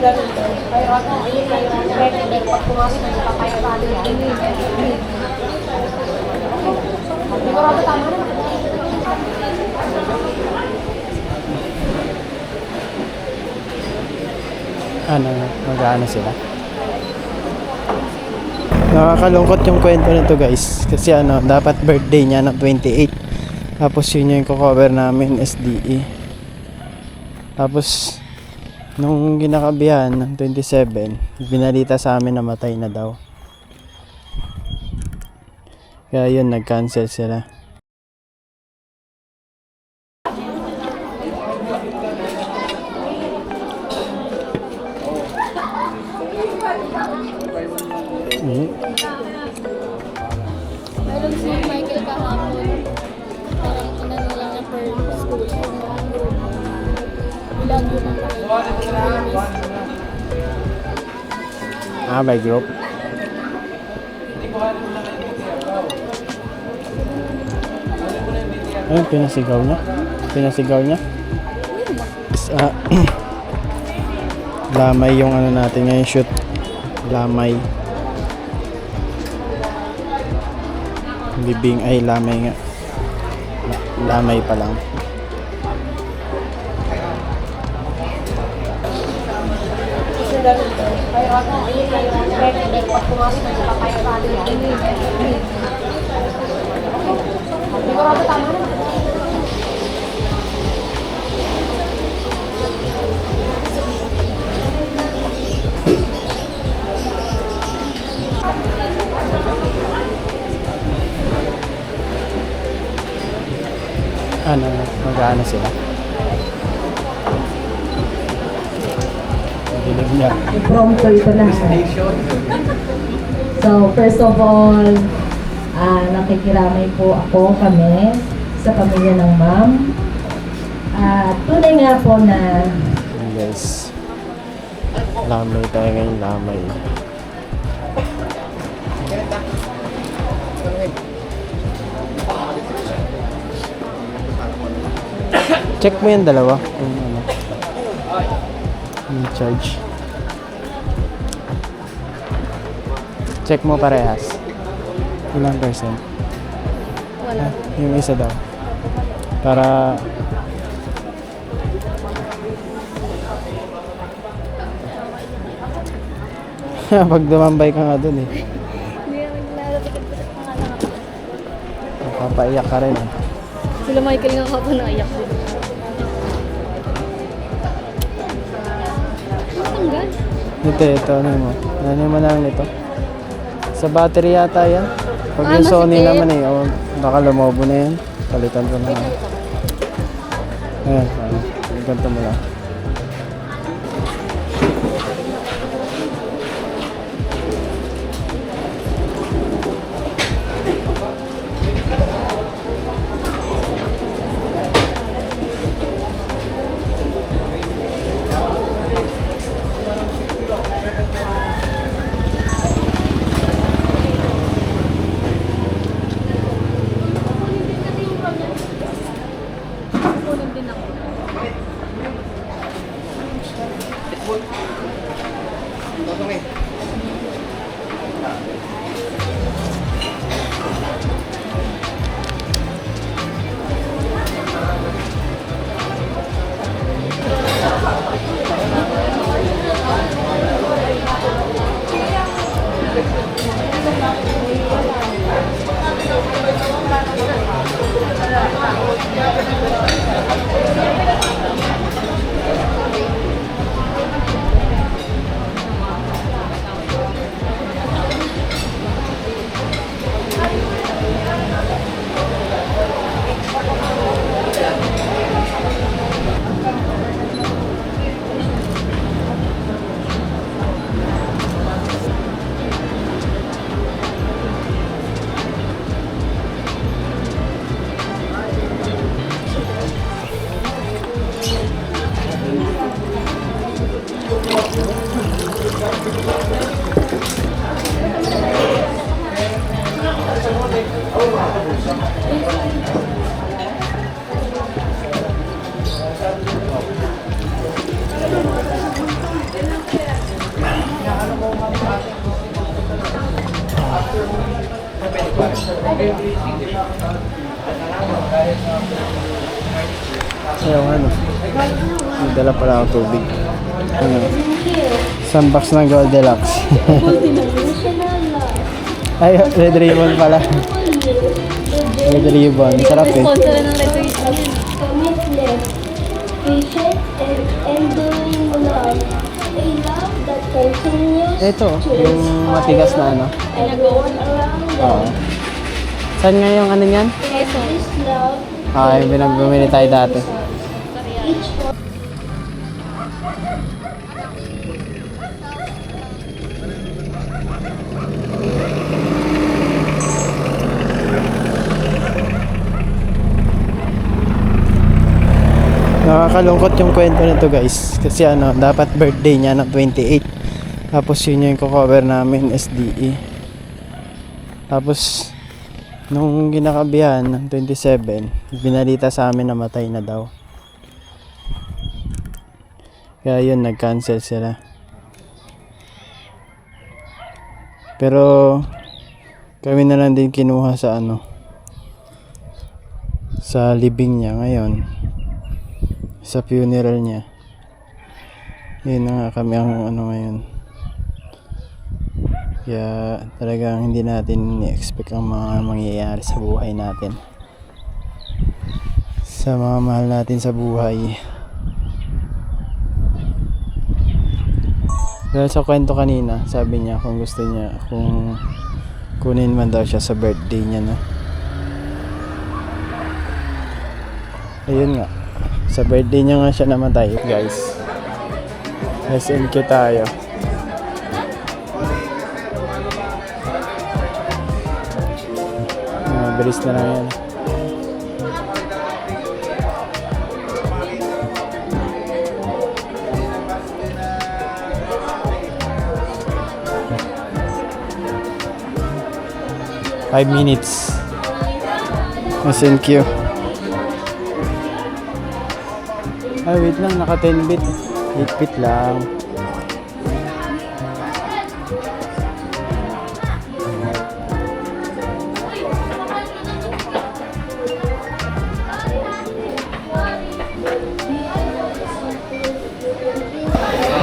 Ano, mag-aano sila? Nakakalungkot yung kwento nito guys. Kasi ano, dapat birthday niya ng 28. Tapos yun yung cover namin, SDE. Tapos, nung ginakabihan ng 27, binalita sa amin na matay na daw. Kaya yun, nag-cancel sila. Meron si Michael kahapon. Parang inano lang niya per school. Ilag yun ang By group. Ayun, pinasigaw niya. Pinasigaw niya. Lamay yung ano natin ngayon, shoot. Lamay. Bibing ay lamay nga. Lamay pa lang. Ano, mag-aano sila? Dinig niya. Prompto ito na. So, first of all, nakikiramay po kami sa pamilya ng ma'am. Tunay nga po na Guys, lamay tayo ngayon, lamay. Check mo yung dalawa kung ano yung charge. Check mo parehas. Ilang percent? Wala. Yung isa daw. Para pag dumambay ka nga dun eh. Hindi naman nilalapit ang pangalan ako. Papaiyak ka rin eh. Sila Michael nga kapag naiyak din. Tanggal? Ito, ano mo? Ano mo lang nito? Sa battery yata yan. Pag yung Sony masikip. naman eh, baka lumobo na yan. Palitan ko na lang. Ayan, ganito mo lang. Kunin din ako. Ayun, ano. May dala pala ako tubig. Ano. Isang box ng Goldilocks. Ay, red ribbon pala. Red ribbon. Sarap eh. Sponsor ng Red Ribbon. Commitment, patience, and enduring love. A love that continues Ito, yung matigas na ano. and going around them. Oo. Saan nga yung ano yan? This love, Ah, yung bumili tayo dati. each one. Nakakalungkot yung kwento nito guys. Kasi ano, dapat birthday niya ng 28. Tapos yun yung cover namin, SDE. Tapos, nung ginakabihan ng 27, binalita sa amin na matay na daw. Kaya yun, nag-cancel sila. Pero, kami na lang din kinuha sa ano, sa libing niya ngayon. Sa funeral niya. Yun na nga kami ang ano ngayon. Kaya talagang hindi natin ni-expect ang mga mangyayari sa buhay natin. Sa mga mahal natin sa buhay. Dahil sa kwento kanina, sabi niya kung gusto niya, kung kunin man daw siya sa birthday niya na. Ayun nga. Sa birthday niya nga siya namatay, guys. SMK tayo. Bilis na lang yan. Five minutes. SNQ. Ay, wait lang. Naka 10 bit. 8 bit lang.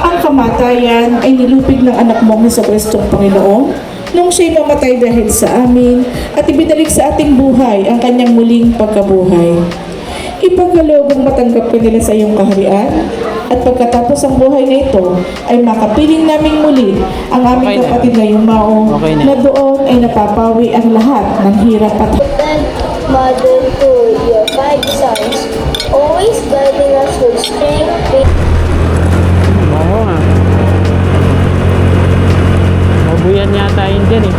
Ang kamatayan ay nilupig ng anak mong sa Kristong Panginoon nung siya'y mamatay dahil sa amin at ibinalik sa ating buhay ang kanyang muling pagkabuhay. Ipagkaloob matanggap ka nila sa iyong kaharian at pagkatapos ang buhay na ito ay makapiling naming muli ang aming Okay na. kapatid na Yumao Okay na. na doon ay napapawi ang lahat ng hirap at And mother to your 5 sons, always guiding us with strength, faith, Oo nga. Mabuyan yata yun dyan eh.